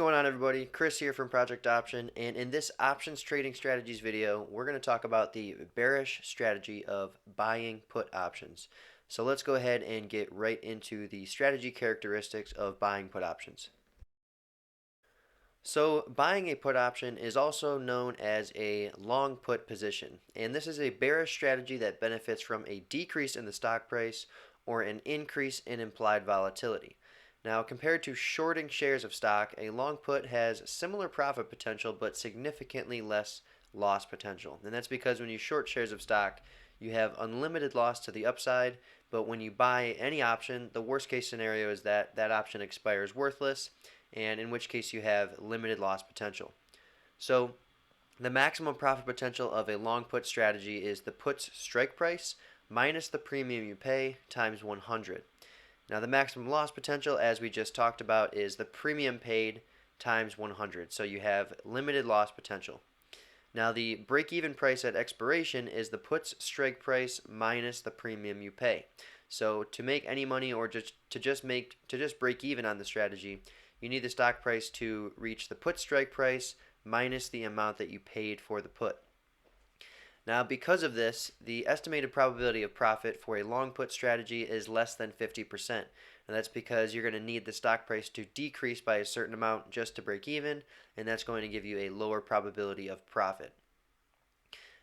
going on, everybody? Chris here from Project Option, and in this options trading strategies video, we're going to talk about the bearish strategy of buying put options. So let's go ahead and get right into the strategy characteristics of buying put options. So buying a put option is also known as a long put position, and this is a bearish strategy that benefits from a decrease in the stock price or an increase in implied volatility. Now, compared to shorting shares of stock, a long put has similar profit potential but significantly less loss potential. And that's because when you short shares of stock, you have unlimited loss to the upside, but when you buy any option, the worst case scenario is that that option expires worthless, and in which case you have limited loss potential. So the maximum profit potential of a long put strategy is the put's strike price minus the premium you pay times 100. Now the maximum loss potential, as we just talked about, is the premium paid times 100. So you have limited loss potential. Now the break-even price at expiration is the put's strike price minus the premium you pay. So to make any money or just break even on the strategy, you need the stock price to reach the put strike price minus the amount that you paid for the put. Now, because of this, the estimated probability of profit for a long put strategy is less than 50%. And that's because you're going to need the stock price to decrease by a certain amount just to break even, and that's going to give you a lower probability of profit.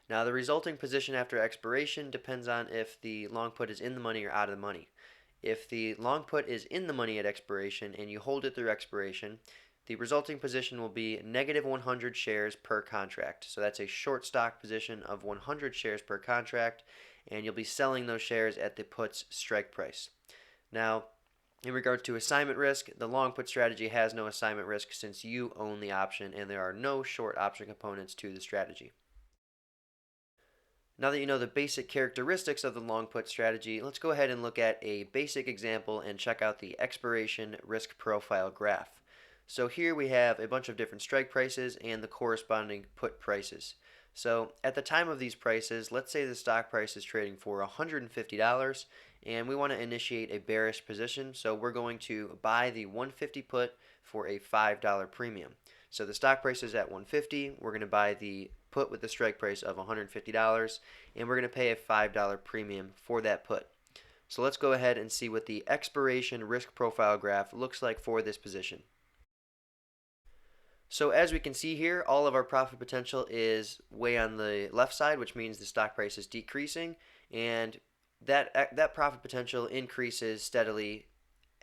Now, the resulting position after expiration depends on if the long put is in the money or out of the money. If the long put is in the money at expiration and you hold it through expiration, the resulting position will be negative 100 shares per contract. So that's a short stock position of 100 shares per contract, and you'll be selling those shares at the put's strike price. Now, in regard to assignment risk, the long put strategy has no assignment risk since you own the option and there are no short option components to the strategy. Now that you know the basic characteristics of the long put strategy, let's go ahead and look at a basic example and check out the expiration risk profile graph. So here we have a bunch of different strike prices and the corresponding put prices. So at the time of these prices, let's say the stock price is trading for $150 and we want to initiate a bearish position. So we're going to buy the 150 put for a $5 premium. So the stock price is at 150, we're going to buy the put with the strike price of $150 and we're going to pay a $5 premium for that put. So let's go ahead and see what the expiration risk profile graph looks like for this position. So as we can see here, all of our profit potential is way on the left side, which means the stock price is decreasing, and that profit potential increases steadily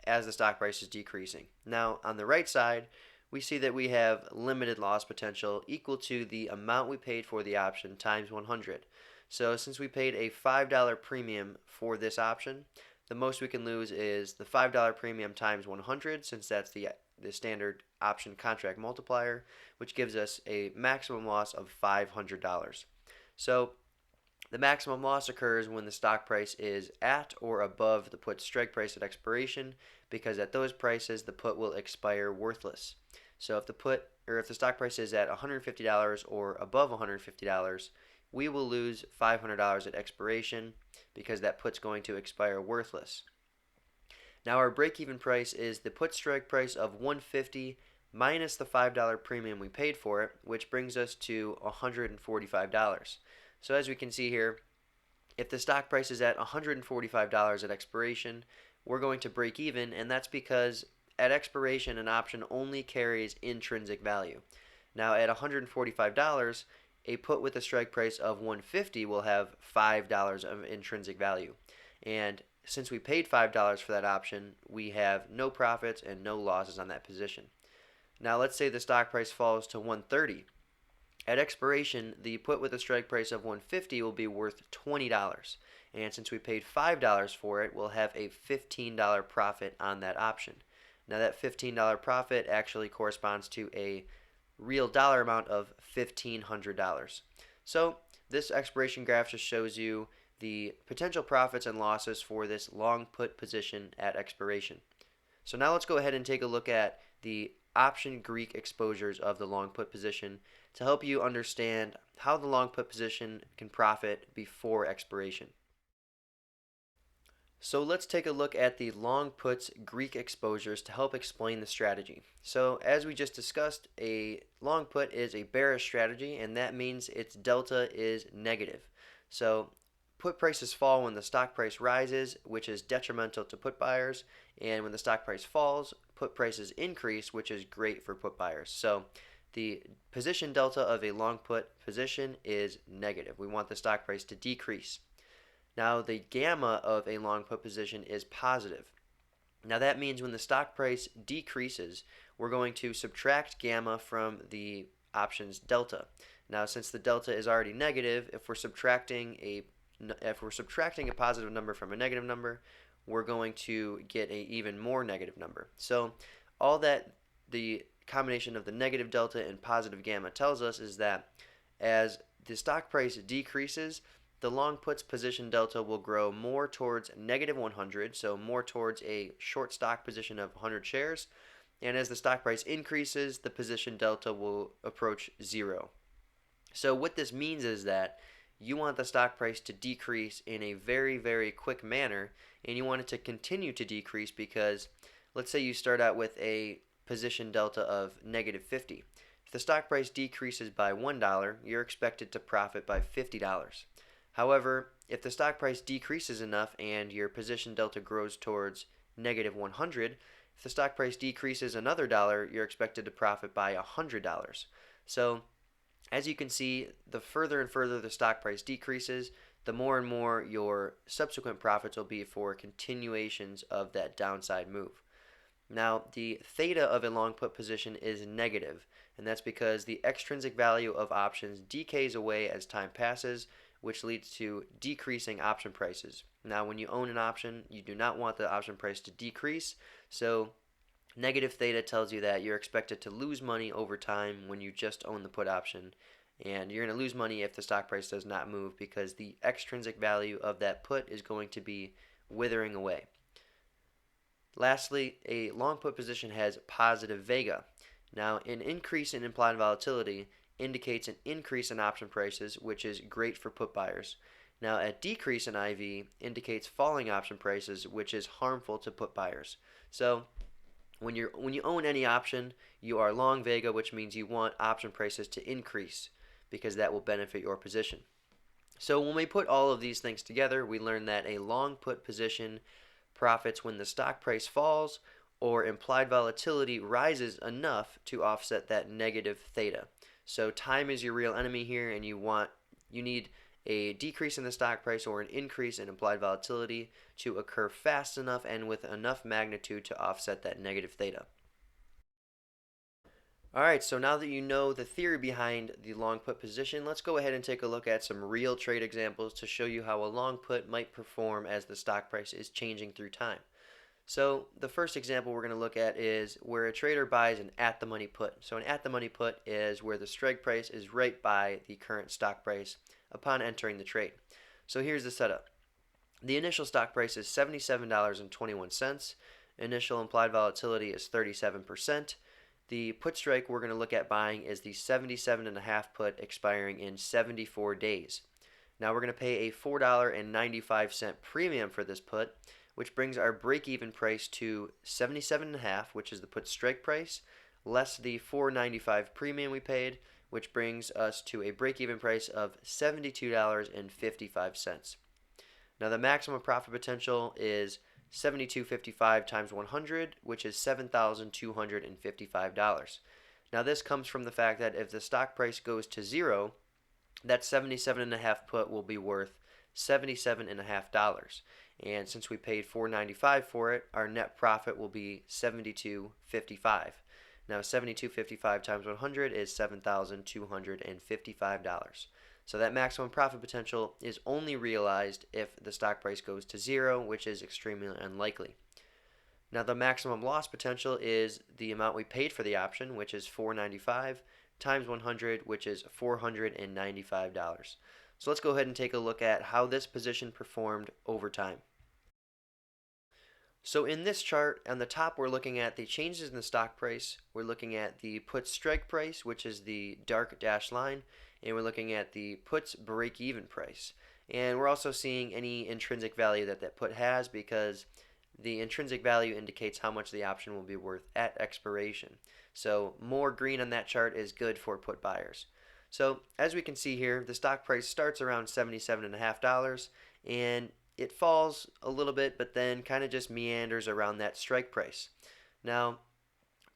as the stock price is decreasing. Now on the right side, we see that we have limited loss potential equal to the amount we paid for the option times 100. So since we paid a $5 premium for this option, the most we can lose is the $5 premium times 100, since that's the standard option contract multiplier, which gives us a maximum loss of $500. So the maximum loss occurs when the stock price is at or above the put strike price at expiration, because at those prices the put will expire worthless. So if the stock price is at $150 or above $150, we will lose $500 at expiration because that put's going to expire worthless. Now our break-even price is the put strike price of $150 minus the $5 premium we paid for it, which brings us to $145. So as we can see here, if the stock price is at $145 at expiration, we're going to break even, and that's because at expiration an option only carries intrinsic value. Now at $145, a put with a strike price of $150 will have $5 of intrinsic value. And since we paid $5 for that option, we have no profits and no losses on that position. Now let's say the stock price falls to $130. At expiration, the put with a strike price of $150 will be worth $20. And since we paid $5 for it, we'll have a $15 profit on that option. Now that $15 profit actually corresponds to a real dollar amount of $1,500. So this expiration graph just shows you the potential profits and losses for this long put position at expiration. So now let's go ahead and take a look at the option Greek exposures of the long put position to help you understand how the long put position can profit before expiration. So let's take a look at the long puts Greek exposures to help explain the strategy. So as we just discussed, a long put is a bearish strategy, and that means its delta is negative. So put prices fall when the stock price rises, which is detrimental to put buyers, and when the stock price falls, put prices increase, which is great for put buyers. So the position delta of a long put position is negative. We want the stock price to decrease. Now the gamma of a long put position is positive. Now that means when the stock price decreases, we're going to subtract gamma from the option's delta. Now since the delta is already negative, if we're subtracting a positive number from a negative number, we're going to get an even more negative number. So all that the combination of the negative delta and positive gamma tells us is that as the stock price decreases, the long puts position delta will grow more towards negative 100, so more towards a short stock position of 100 shares. And as the stock price increases, the position delta will approach 0. So what this means is that you want the stock price to decrease in a very, very quick manner, and you want it to continue to decrease because let's say you start out with a position delta of negative 50. If the stock price decreases by $1, you're expected to profit by $50. However, if the stock price decreases enough and your position delta grows towards negative 100, if the stock price decreases another dollar, you're expected to profit by $100. So, as you can see, the further and further the stock price decreases, the more and more your subsequent profits will be for continuations of that downside move. Now, the theta of a long put position is negative, and that's because the extrinsic value of options decays away as time passes, which leads to decreasing option prices. Now, when you own an option, you do not want the option price to decrease, so negative theta tells you that you're expected to lose money over time when you just own the put option, and you're going to lose money if the stock price does not move because the extrinsic value of that put is going to be withering away. Lastly, a long put position has positive vega. Now, an increase in implied volatility indicates an increase in option prices, which is great for put buyers. Now, a decrease in IV indicates falling option prices, which is harmful to put buyers. So, when you own any option, you are long vega, which means you want option prices to increase because that will benefit your position. So, when we put all of these things together, we learn that a long put position profits when the stock price falls or implied volatility rises enough to offset that negative theta. So time is your real enemy here, and you need a decrease in the stock price or an increase in implied volatility to occur fast enough and with enough magnitude to offset that negative theta. Alright, so now that you know the theory behind the long put position, let's go ahead and take a look at some real trade examples to show you how a long put might perform as the stock price is changing through time. So the first example we're going to look at is where a trader buys an at-the-money put. So an at-the-money put is where the strike price is right by the current stock price upon entering the trade. So here's the setup. The initial stock price is $77.21. Initial implied volatility is 37%. The put strike we're going to look at buying is the 77.5 put expiring in 74 days. Now we're going to pay a $4.95 premium for this put, which brings our break-even price to 77.5, which is the put strike price, less the $4.95 premium we paid, which brings us to a break-even price of $72.55. Now the maximum profit potential is $72.55 times 100, which is $7,255. Now this comes from the fact that if the stock price goes to 0, that 77.5 put will be worth $77.50. And since we paid $4.95 for it, our net profit will be $72.55. Now $72.55 times 100 is $7,255. So that maximum profit potential is only realized if the stock price goes to 0, which is extremely unlikely. Now the maximum loss potential is the amount we paid for the option, which is $4.95, times 100, which is $495. So let's go ahead and take a look at how this position performed over time. So in this chart, on the top we're looking at the changes in the stock price, we're looking at the put strike price, which is the dark dashed line, and we're looking at the puts break-even price. And we're also seeing any intrinsic value that that put has, because the intrinsic value indicates how much the option will be worth at expiration. So more green on that chart is good for put buyers. So as we can see here, the stock price starts around $77.50 and it falls a little bit, but then kind of just meanders around that strike price. Now,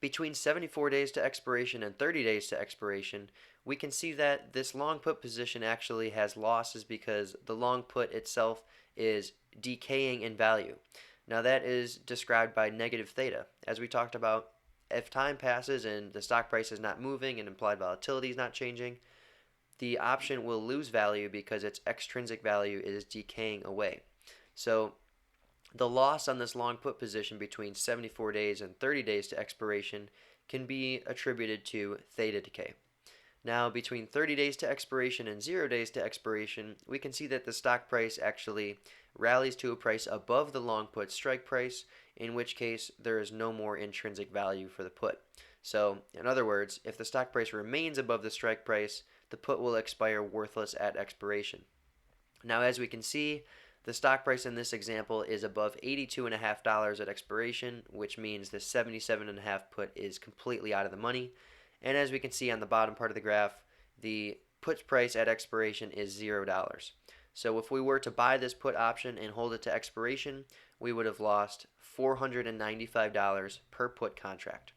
between 74 days to expiration and 30 days to expiration, we can see that this long put position actually has losses because the long put itself is decaying in value. Now that is described by negative theta. As we talked about, if time passes and the stock price is not moving and implied volatility is not changing, the option will lose value because its extrinsic value is decaying away. So the loss on this long put position between 74 days and 30 days to expiration can be attributed to theta decay. Now, between 30 days to expiration and 0 days to expiration, we can see that the stock price actually rallies to a price above the long put strike price, in which case there is no more intrinsic value for the put. So, in other words, if the stock price remains above the strike price, the put will expire worthless at expiration. Now, as we can see, the stock price in this example is above $82.50 at expiration, which means the $77.50 put is completely out of the money. And as we can see on the bottom part of the graph, the put price at expiration is $0. So if we were to buy this put option and hold it to expiration, we would have lost $495 per put contract.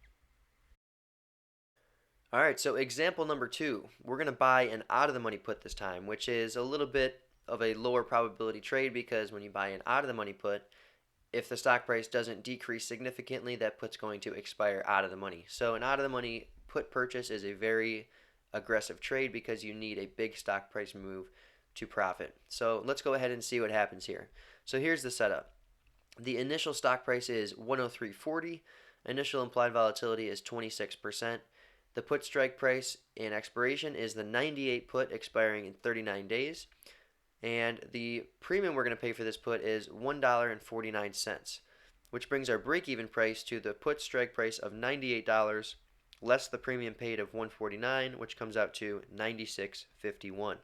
Alright, so example number 2, we're going to buy an out of the money put this time, which is a little bit of a lower probability trade because when you buy an out of the money put, if the stock price doesn't decrease significantly, that put's going to expire out of the money. So an out of the money put purchase is a very aggressive trade because you need a big stock price move to profit. So let's go ahead and see what happens here. So here's the setup. The initial stock price is 103.40. Initial implied volatility is 26%. The put strike price in expiration is the 98 put expiring in 39 days. And the premium we're going to pay for this put is $1.49, which brings our break-even price to the put strike price of $98 less the premium paid of $149, which comes out to $96.51.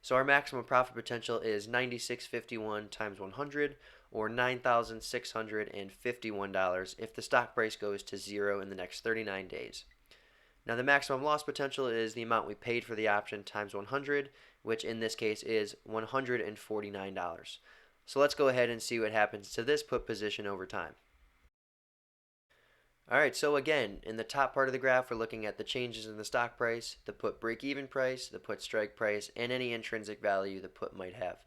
So our maximum profit potential is $96.51 times 100, or $9,651 if the stock price goes to 0 in the next 39 days. Now the maximum loss potential is the amount we paid for the option times 100, which in this case is $149. So let's go ahead and see what happens to this put position over time. Alright, so again, in the top part of the graph, we're looking at the changes in the stock price, the put break-even price, the put strike price, and any intrinsic value the put might have.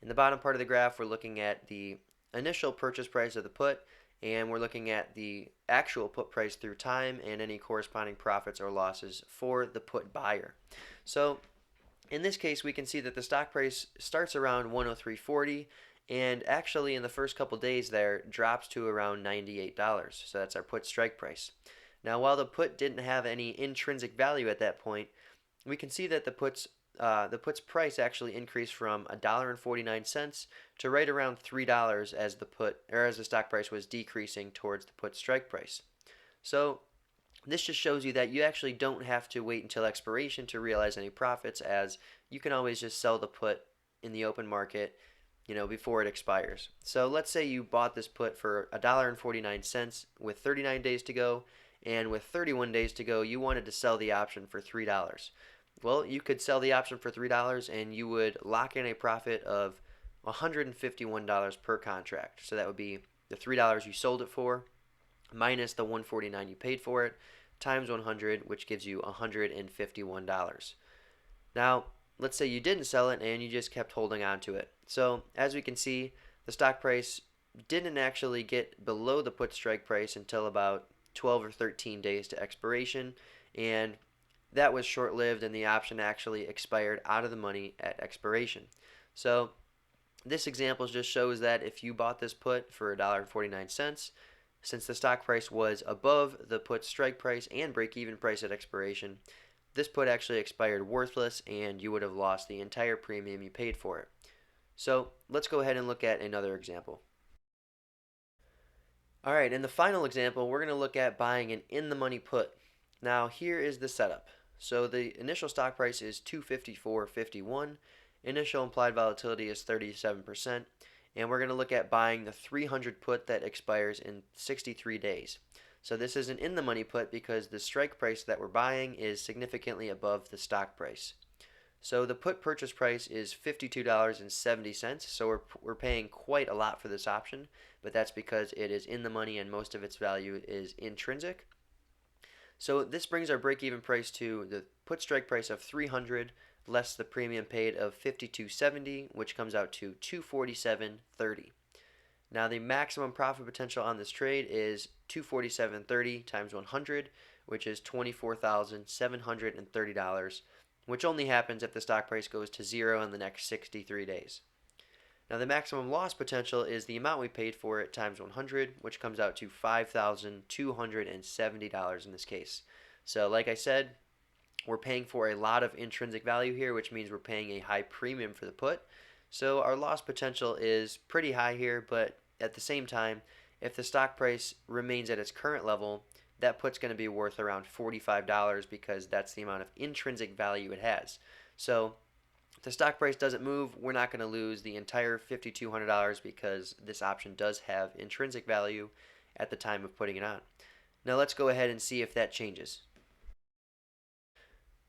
In the bottom part of the graph, we're looking at the initial purchase price of the put, and we're looking at the actual put price through time and any corresponding profits or losses for the put buyer. So in this case, we can see that the stock price starts around 103.40 and actually in the first couple days there drops to around $98. So that's our put strike price. Now while the put didn't have any intrinsic value at that point, we can see that the put's price actually increased from $1.49 to right around $3 as the stock price was decreasing towards the put strike price. So this just shows you that you actually don't have to wait until expiration to realize any profits, as you can always just sell the put in the open market, before it expires. So let's say you bought this put for $1.49 with 39 days to go, and with 31 days to go, you wanted to sell the option for $3. Well, you could sell the option for $3 and you would lock in a profit of $151 per contract. So that would be the $3 you sold it for minus the $149 you paid for it times 100, which gives you $151. Now, let's say you didn't sell it and you just kept holding on to it. So as we can see, the stock price didn't actually get below the put strike price until about 12 or 13 days to expiration, and that was short-lived and the option actually expired out of the money at expiration. So this example just shows that if you bought this put for $1.49, since the stock price was above the put strike price and break-even price at expiration, this put actually expired worthless and you would have lost the entire premium you paid for it. So let's go ahead and look at another example. Alright, in the final example, we're going to look at buying an in-the-money put. Now here is the setup. So the initial stock price is $254.51 Initial implied volatility is 37%, and we're going to look at buying the 300 put that expires in 63 days. So this is an in-the-money put because the strike price that we're buying is significantly above the stock price. So the put purchase price is $52.70, so we're paying quite a lot for this option, but that's because it is in the money and most of its value is intrinsic. So this brings our break-even price to the put strike price of 300 less the premium paid of 52.70, which comes out to 247.30. Now the maximum profit potential on this trade is 247.30 times 100, which is $24,730, which only happens if the stock price goes to zero in the next 63 days. Now the maximum loss potential is the amount we paid for it times 100, which comes out to $5,270 in this case. So like I said, we're paying for a lot of intrinsic value here, which means we're paying a high premium for the put. So our loss potential is pretty high here, but at the same time, if the stock price remains at its current level, that put's going to be worth around $45 because that's the amount of intrinsic value it has. So if the stock price doesn't move, we're not going to lose the entire $5,200 because this option does have intrinsic value at the time of putting it on. Now let's go ahead and see if that changes.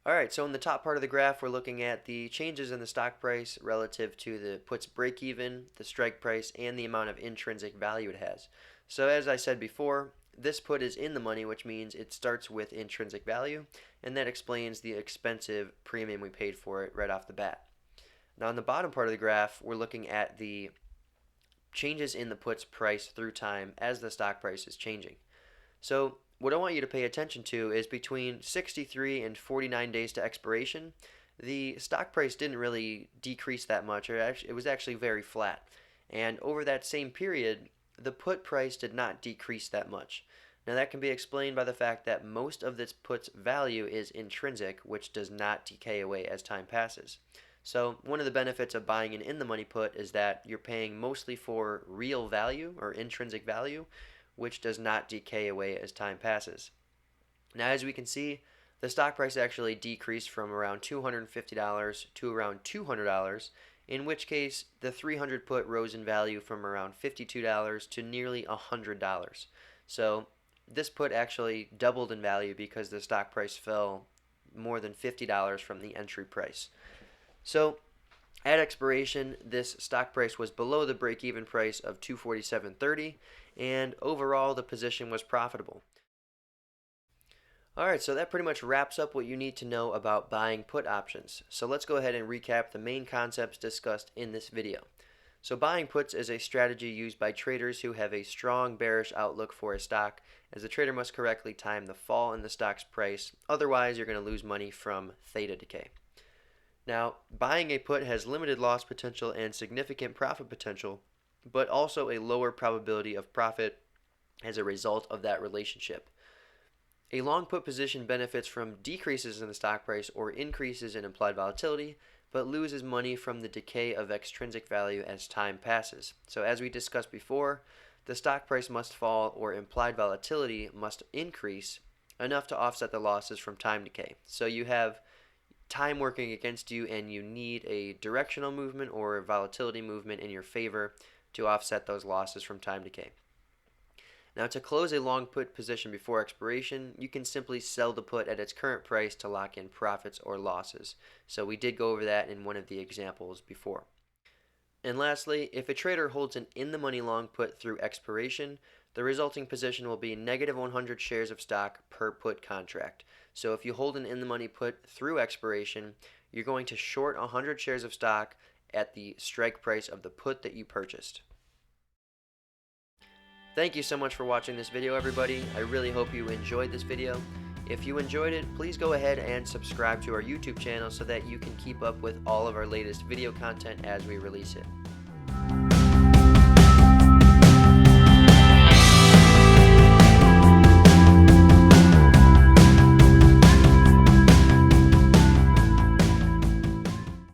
Alright, so in the top part of the graph, we're looking at the changes in the stock price relative to the put's break even, the strike price, and the amount of intrinsic value it has. So as I said before, this put is in the money, which means it starts with intrinsic value, and that explains the expensive premium we paid for it right off the bat. Now on the bottom part of the graph, we're looking at the changes in the put's price through time as the stock price is changing. So what I want you to pay attention to is between 63 and 49 days to expiration, the stock price didn't really decrease that much, or it was actually very flat. And over that same period, the put price did not decrease that much. Now that can be explained by the fact that most of this put's value is intrinsic, which does not decay away as time passes. So one of the benefits of buying an in-the-money put is that you're paying mostly for real value or intrinsic value, which does not decay away as time passes. Now as we can see, the stock price actually decreased from around $250 to around $200, in which case the 300 put rose in value from around $52 to nearly $100. So this put actually doubled in value because the stock price fell more than $50 from the entry price. So at expiration, this stock price was below the break-even price of $247.30, and overall the position was profitable. Alright, so that pretty much wraps up what you need to know about buying put options. So let's go ahead and recap the main concepts discussed in this video. So buying puts is a strategy used by traders who have a strong bearish outlook for a stock, as the trader must correctly time the fall in the stock's price, otherwise you're going to lose money from theta decay. Now, buying a put has limited loss potential and significant profit potential, but also a lower probability of profit as a result of that relationship. A long put position benefits from decreases in the stock price or increases in implied volatility, but loses money from the decay of extrinsic value as time passes. So as we discussed before, the stock price must fall or implied volatility must increase enough to offset the losses from time decay. So you have time working against you and you need a directional movement or a volatility movement in your favor to offset those losses from time decay. Now to close a long put position before expiration, you can simply sell the put at its current price to lock in profits or losses. So we did go over that in one of the examples before. And lastly, if a trader holds an in-the-money long put through expiration, the resulting position will be negative 100 shares of stock per put contract. So if you hold an in-the-money put through expiration, you're going to short 100 shares of stock at the strike price of the put that you purchased. Thank you so much for watching this video, everybody. I really hope you enjoyed this video. If you enjoyed it, please go ahead and subscribe to our YouTube channel so that you can keep up with all of our latest video content as we release it.